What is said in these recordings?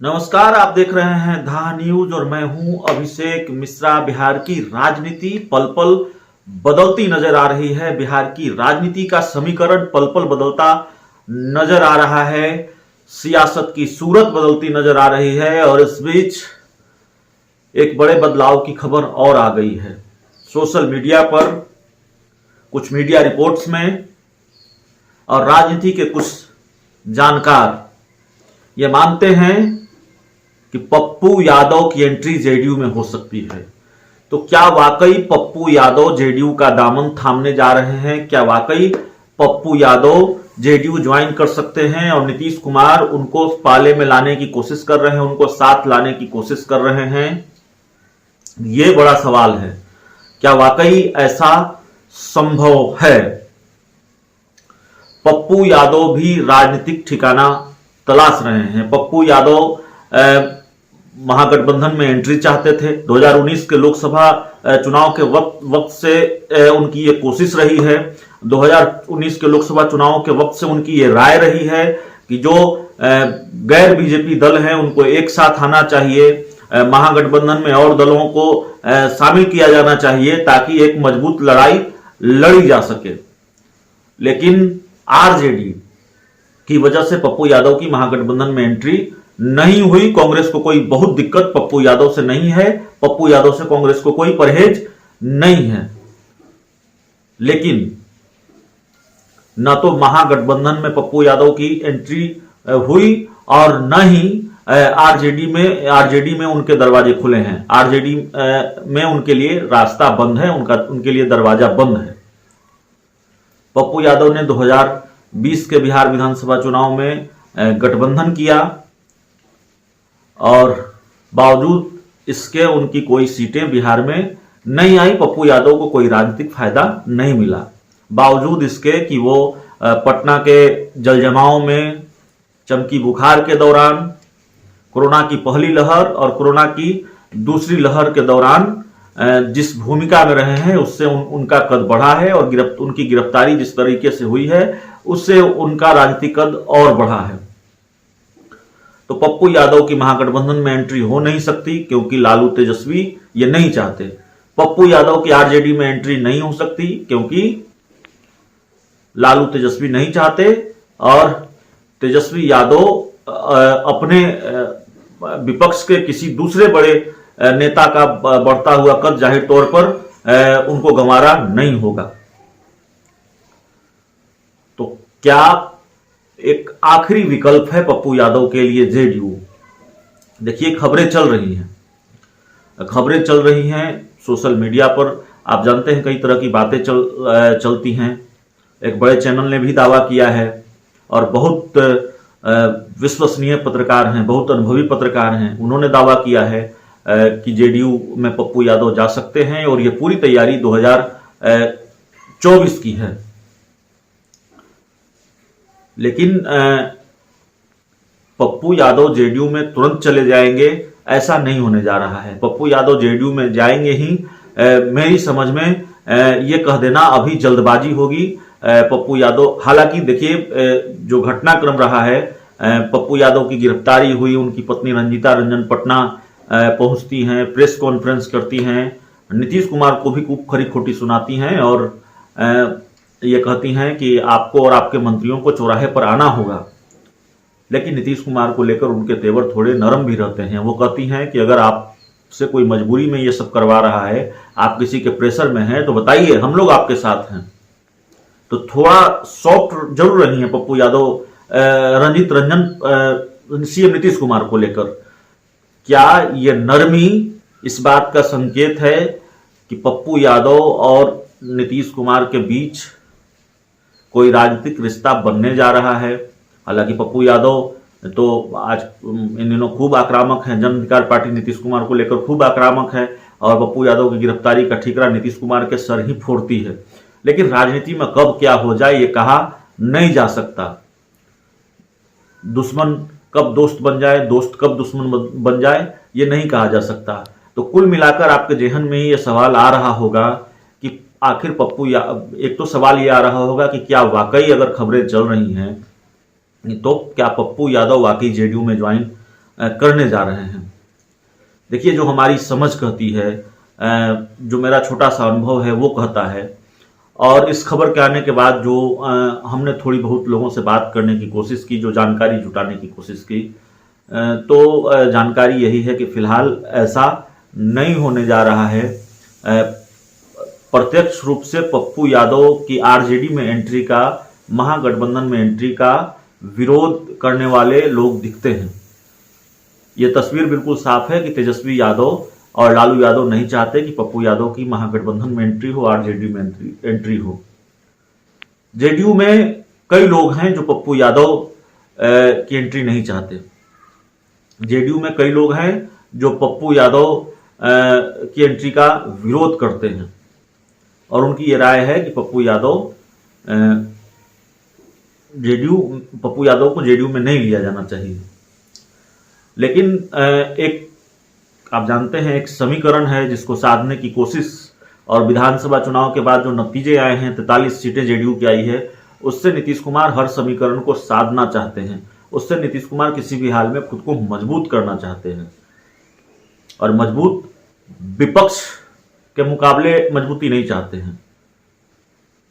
नमस्कार, आप देख रहे हैं धा न्यूज और मैं हूं अभिषेक मिश्रा। बिहार की राजनीति पल पल बदलती नजर आ रही है। बिहार की राजनीति का समीकरण पल पल बदलता नजर आ रहा है। सियासत की सूरत बदलती नजर आ रही है और इस बीच एक बड़े बदलाव की खबर और आ गई है। सोशल मीडिया पर, कुछ मीडिया रिपोर्ट्स में और राजनीति के कुछ जानकार ये मानते हैं कि पप्पू यादव की एंट्री जेडीयू में हो सकती है। तो क्या वाकई पप्पू यादव जेडीयू का दामन थामने जा रहे हैं? क्या वाकई पप्पू यादव जेडीयू ज्वाइन कर सकते हैं और नीतीश कुमार उनको पाले में लाने की कोशिश कर रहे हैं, उनको साथ लाने की कोशिश कर रहे हैं? ये बड़ा सवाल है। क्या वाकई ऐसा संभव है? पप्पू यादव भी राजनीतिक ठिकाना तलाश रहे हैं। पप्पू यादव महागठबंधन में एंट्री चाहते थे। 2019 के लोकसभा चुनाव के वक्त से उनकी ये कोशिश रही है। 2019 के लोकसभा चुनाव के वक्त से उनकी ये राय रही है कि जो गैर बीजेपी दल हैं उनको एक साथ आना चाहिए, महागठबंधन में और दलों को शामिल किया जाना चाहिए ताकि एक मजबूत लड़ाई लड़ी जा सके। लेकिन आरजेडी की वजह से पप्पू यादव की महागठबंधन में एंट्री नहीं हुई। कांग्रेस को कोई बहुत दिक्कत पप्पू यादव से नहीं है, पप्पू यादव से कांग्रेस को कोई परहेज नहीं है। लेकिन न तो महागठबंधन में पप्पू यादव की एंट्री हुई और न ही आरजेडी में उनके दरवाजे खुले हैं। आरजेडी में उनके लिए रास्ता बंद है, उनके लिए दरवाजा बंद है। पप्पू यादव ने 2020 के बिहार विधानसभा चुनाव में गठबंधन किया और बावजूद इसके उनकी कोई सीटें बिहार में नहीं आई। पप्पू यादव को कोई राजनीतिक फायदा नहीं मिला, बावजूद इसके कि वो पटना के जलजमाव में, चमकी बुखार के दौरान, कोरोना की पहली लहर और कोरोना की दूसरी लहर के दौरान जिस भूमिका में रहे हैं उससे उनका कद बढ़ा है और उनकी गिरफ्तारी जिस तरीके से हुई है उससे उनका राजनीतिक कद और बढ़ा है। तो पप्पू यादव की महागठबंधन में एंट्री हो नहीं सकती क्योंकि लालू तेजस्वी ये नहीं चाहते। पप्पू यादव की आरजेडी में एंट्री नहीं हो सकती क्योंकि लालू तेजस्वी नहीं चाहते और तेजस्वी यादव अपने विपक्ष के किसी दूसरे बड़े नेता का बढ़ता हुआ कद जाहिर तौर पर उनको गंवारा नहीं होगा। तो क्या एक आखिरी विकल्प है पप्पू यादव के लिए जेडीयू? देखिए, खबरें चल रही हैं सोशल मीडिया पर। आप जानते हैं कई तरह की बातें चलती हैं। एक बड़े चैनल ने भी दावा किया है और बहुत विश्वसनीय पत्रकार हैं, बहुत अनुभवी पत्रकार हैं, उन्होंने दावा किया है कि जेडीयू में पप्पू यादव जा सकते हैं और ये पूरी तैयारी 2024 की है। लेकिन पप्पू यादव जेडीयू में तुरंत चले जाएंगे ऐसा नहीं होने जा रहा है। पप्पू यादव जेडीयू में जाएंगे ही, मेरी समझ में ये कह देना अभी जल्दबाजी होगी। पप्पू यादव, हालांकि देखिए जो घटनाक्रम रहा है, पप्पू यादव की गिरफ्तारी हुई, उनकी पत्नी रंजीता रंजन पटना पहुंचती हैं, प्रेस कॉन्फ्रेंस करती हैं, नीतीश कुमार को भी खूब खरी खोटी सुनाती हैं और ये कहती हैं कि आपको और आपके मंत्रियों को चौराहे पर आना होगा। लेकिन नीतीश कुमार को लेकर उनके तेवर थोड़े नरम भी रहते हैं। वो कहती हैं कि अगर आपसे कोई मजबूरी में ये सब करवा रहा है, आप किसी के प्रेशर में हैं, तो बताइए, हम लोग आपके साथ हैं। तो थोड़ा सॉफ्ट जरूर रही हैं पप्पू यादव रंजीत रंजन सीएम नीतीश कुमार को लेकर। क्या ये नरमी इस बात का संकेत है कि पप्पू यादव और नीतीश कुमार के बीच कोई राजनीतिक रिश्ता बनने जा रहा है? हालांकि पप्पू यादव तो आज इन दिनों खूब आक्रामक हैं, जन अधिकार पार्टी नीतीश कुमार को लेकर खूब आक्रामक है और पप्पू यादव की गिरफ्तारी का ठीकरा नीतीश कुमार के सर ही फोड़ती है। लेकिन राजनीति में कब क्या हो जाए ये कहा नहीं जा सकता। दुश्मन कब दोस्त बन जाए, दोस्त कब दुश्मन बन जाए, ये नहीं कहा जा सकता। तो कुल मिलाकर आपके जेहन में ये सवाल आ रहा होगा कि आखिर एक तो सवाल ये आ रहा होगा कि क्या वाकई अगर खबरें चल रही हैं तो क्या पप्पू यादव वाकई जेडीयू में ज्वाइन करने जा रहे हैं। देखिए, जो हमारी समझ कहती है, जो मेरा छोटा सा अनुभव है वो कहता है, और इस खबर के आने के बाद जो हमने थोड़ी बहुत लोगों से बात करने की कोशिश की, जो जानकारी जुटाने की कोशिश की, तो जानकारी यही है कि फिलहाल ऐसा नहीं होने जा रहा है। प्रत्यक्ष रूप से पप्पू यादव की आरजेडी में एंट्री का, महागठबंधन में एंट्री का विरोध करने वाले लोग दिखते हैं। यह तस्वीर बिल्कुल साफ है कि तेजस्वी यादव और लालू यादव नहीं चाहते कि पप्पू यादव की महागठबंधन में एंट्री हो, आरजेडी में एंट्री हो। जेडीयू में कई लोग हैं जो पप्पू यादव की एंट्री नहीं चाहते। जेडीयू में कई लोग हैं जो पप्पू यादव की एंट्री का विरोध करते हैं, और उनकी ये राय है कि पप्पू यादव को जेडीयू में नहीं लिया जाना चाहिए। लेकिन एक, आप जानते हैं, एक समीकरण है जिसको साधने की कोशिश, और विधानसभा चुनाव के बाद जो नतीजे आए हैं, 43 सीटें जेडीयू की आई है, उससे नीतीश कुमार हर समीकरण को साधना चाहते हैं। उससे नीतीश कुमार किसी भी हाल में खुद को मजबूत करना चाहते हैं, और मजबूत विपक्ष के मुकाबले मजबूती नहीं चाहते हैं।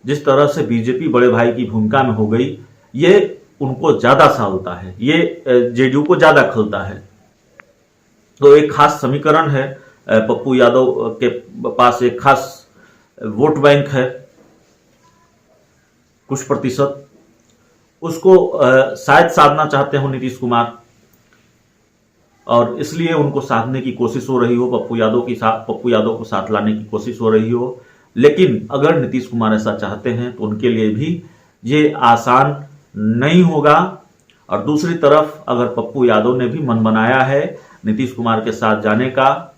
जिस तरह से बीजेपी बड़े भाई की भूमिका में हो गई, ये उनको ज्यादा सालता है, ये जेडीयू को ज्यादा खलता है। तो एक खास समीकरण है, पप्पू यादव के पास एक खास वोट बैंक है, कुछ प्रतिशत, उसको शायद साधना चाहते हो नीतीश कुमार, और इसलिए उनको साधने की कोशिश हो रही हो, पप्पू यादव को साथ लाने की कोशिश हो रही हो। लेकिन अगर नीतीश कुमार ऐसा चाहते हैं तो उनके लिए भी ये आसान नहीं होगा। और दूसरी तरफ अगर पप्पू यादव ने भी मन बनाया है नीतीश कुमार के साथ जाने का,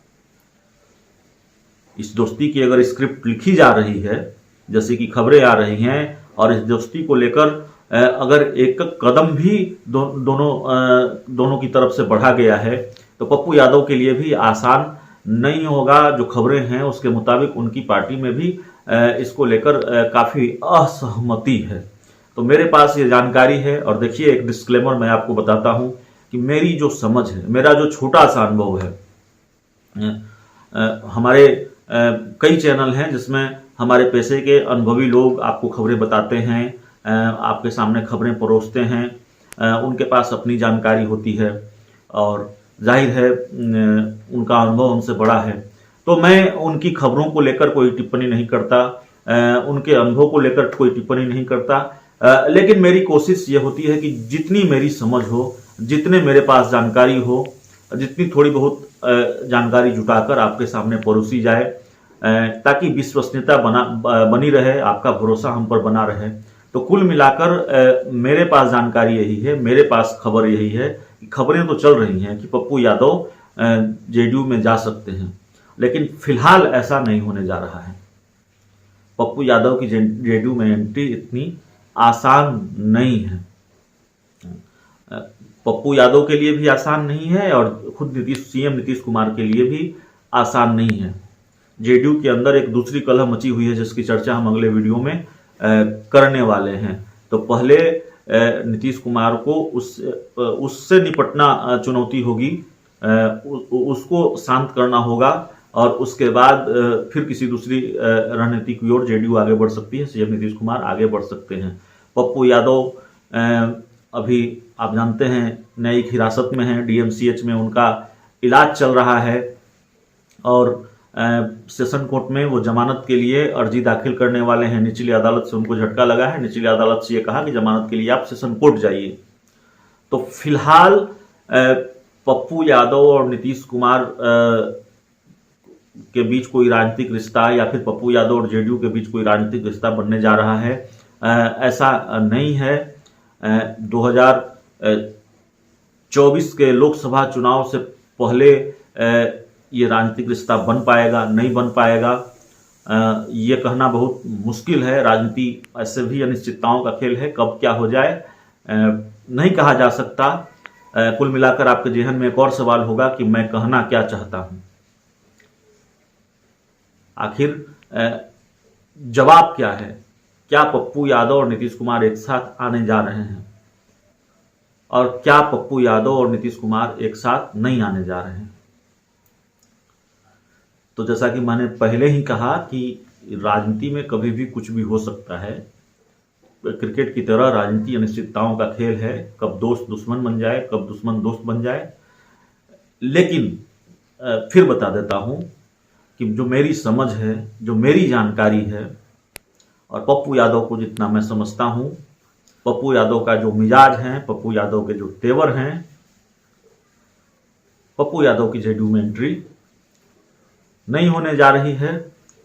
इस दोस्ती की अगर स्क्रिप्ट लिखी जा रही है, जैसे कि खबरें आ रही हैं, और इस दोस्ती को लेकर अगर एक कदम भी दोनों की तरफ से बढ़ा गया है, तो पप्पू यादव के लिए भी आसान नहीं होगा। जो खबरें हैं उसके मुताबिक उनकी पार्टी में भी इसको लेकर काफी असहमति है। तो मेरे पास ये जानकारी है, और देखिए, एक डिस्क्लेमर मैं आपको बताता हूं कि मेरी जो समझ है, मेरा जो छोटा सा अनुभव है, हमारे कई चैनल हैं जिसमें हमारे पेशे के अनुभवी लोग आपको खबरें बताते हैं, आपके सामने खबरें परोसते हैं, उनके पास अपनी जानकारी होती है, और जाहिर है उनका अनुभव हमसे बड़ा है। तो मैं उनकी खबरों को लेकर कोई टिप्पणी नहीं करता, उनके अनुभव को लेकर कोई टिप्पणी नहीं करता, लेकिन मेरी कोशिश ये होती है कि जितनी मेरी समझ हो, जितने मेरे पास जानकारी हो, जितनी थोड़ी बहुत जानकारी जुटाकर आपके सामने परोसी जाए, ताकि विश्वसनीयता बनी रहे, आपका भरोसा हम पर बना रहे। तो कुल मिलाकर मेरे पास जानकारी यही है, मेरे पास खबर यही है कि खबरें तो चल रही हैं कि पप्पू यादव जेडीयू में जा सकते हैं, लेकिन फिलहाल ऐसा नहीं होने जा रहा है। पप्पू यादव की जेडीयू में एंट्री इतनी आसान नहीं है, पप्पू यादव के लिए भी आसान नहीं है, और खुद सीएम नीतीश कुमार के लिए भी आसान नहीं है। जेडीयू के अंदर एक दूसरी कलह मची हुई है, जिसकी चर्चा हम अगले वीडियो में करने वाले हैं। तो पहले नीतीश कुमार को उससे निपटना चुनौती होगी, उसको शांत करना होगा, और उसके बाद फिर किसी दूसरी रणनीति की ओर जेडीयू आगे बढ़ सकती है, सीएम नीतीश कुमार आगे बढ़ सकते हैं। पप्पू यादव अभी आप जानते हैं न्यायिक हिरासत में है, डीएमसीएच में उनका इलाज चल रहा है, और सेशन कोर्ट में वो जमानत के लिए अर्जी दाखिल करने वाले हैं। निचली अदालत से उनको झटका लगा है, निचली अदालत से ये कहा कि जमानत के लिए आप सेशन कोर्ट जाइए। तो फिलहाल पप्पू यादव और नीतीश कुमार के बीच कोई राजनीतिक रिश्ता, या फिर पप्पू यादव और जेडीयू के बीच कोई राजनीतिक रिश्ता बनने जा रहा है, ऐसा नहीं है। 2024 के लोकसभा चुनाव से पहले ये राजनीतिक रिश्ता बन पाएगा, नहीं बन पाएगा, ये कहना बहुत मुश्किल है। राजनीति ऐसे भी अनिश्चितताओं का खेल है, कब क्या हो जाए नहीं कहा जा सकता। कुल मिलाकर आपके जेहन में एक और सवाल होगा कि मैं कहना क्या चाहता हूं, आखिर जवाब क्या है? क्या पप्पू यादव और नीतीश कुमार एक साथ आने जा रहे हैं? और क्या पप्पू यादव और नीतीश कुमार एक साथ नहीं आने जा रहे हैं। तो जैसा कि मैंने पहले ही कहा कि राजनीति में कभी भी कुछ भी हो सकता है। क्रिकेट की तरह राजनीति अनिश्चितताओं का खेल है, कब दोस्त दुश्मन बन जाए, कब दुश्मन दोस्त बन जाए। लेकिन फिर बता देता हूं कि जो मेरी समझ है, जो मेरी जानकारी है, और पप्पू यादव को जितना मैं समझता हूं, पप्पू यादव का जो मिजाज है, पप्पू यादव के जो तेवर हैं, पप्पू यादव की जेडीयू में एंट्री नहीं होने जा रही है।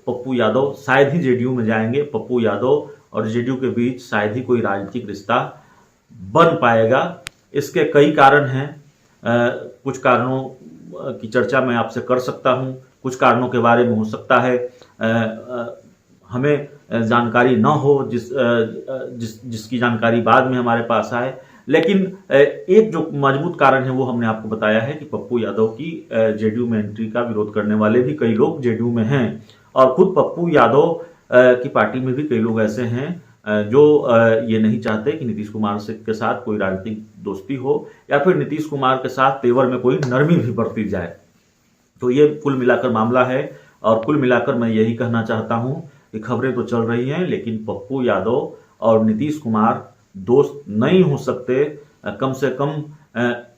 पप्पू यादव शायद ही जेडीयू में जाएंगे। पप्पू यादव और जेडीयू के बीच शायद ही कोई राजनीतिक रिश्ता बन पाएगा। इसके कई कारण हैं। कुछ कारणों की चर्चा मैं आपसे कर सकता हूं, कुछ कारणों के बारे में हो सकता है हमें जानकारी न हो, जिसकी जानकारी बाद में हमारे पास आए। लेकिन एक जो मजबूत कारण है वो हमने आपको बताया है कि पप्पू यादव की जेडीयू में एंट्री का विरोध करने वाले भी कई लोग जेडीयू में हैं, और खुद पप्पू यादव की पार्टी में भी कई लोग ऐसे हैं जो ये नहीं चाहते कि नीतीश कुमार के साथ कोई राजनीतिक दोस्ती हो, या फिर नीतीश कुमार के साथ तेवर में कोई नरमी भी बरती जाए। तो ये कुल मिलाकर मामला है, और कुल मिलाकर मैं यही कहना चाहता हूं कि खबरें तो चल रही हैं, लेकिन पप्पू यादव और नीतीश कुमार दोस्त नहीं हो सकते। कम से कम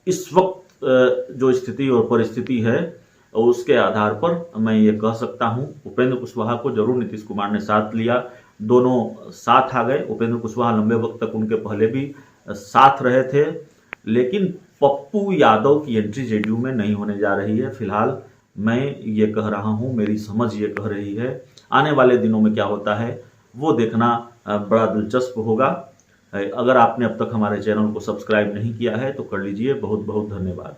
इस वक्त जो स्थिति और परिस्थिति है उसके आधार पर मैं ये कह सकता हूं। उपेंद्र कुशवाहा को जरूर नीतीश कुमार ने साथ लिया, दोनों साथ आ गए। उपेंद्र कुशवाहा लंबे वक्त तक उनके पहले भी साथ रहे थे, लेकिन पप्पू यादव की एंट्री जेडीयू में नहीं होने जा रही है। फिलहाल मैं ये कह रहा हूं, मेरी समझ ये कह रही है। आने वाले दिनों में क्या होता है वो देखना बड़ा दिलचस्प होगा। अगर आपने अब तक हमारे चैनल को सब्सक्राइब नहीं किया है तो कर लीजिए। बहुत बहुत धन्यवाद।